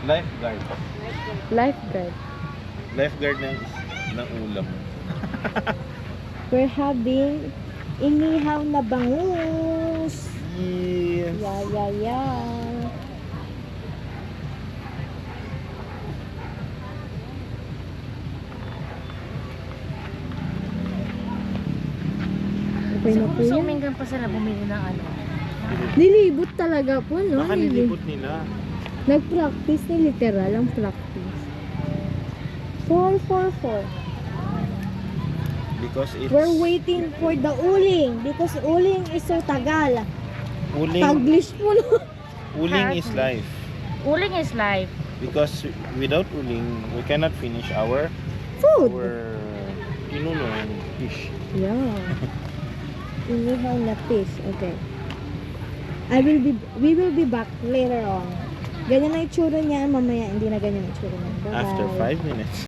Lifeguard. Lifeguard. Lifeguard ng ulam. We're having inihaw na bangus. Yes. Yeah. Okay na po yan. Suminggan pa sila bumili ng ano. Nilibot talaga po, no? Baka nilibot nila. Nag-practice ni literal ang practice. 4. Because it's... We're waiting for the uling because uling is so tagal. Uling, Taglish po, no? uling is life. Uling is life. Because without uling, we cannot finish our Food. pinuno and fish. Yeah. Inihaw na fish. Okay. We will be back later on. Ganyan na itsura niya. Mamaya hindi na ganyan ang itsura niya. Bye-bye. After 5 minutes.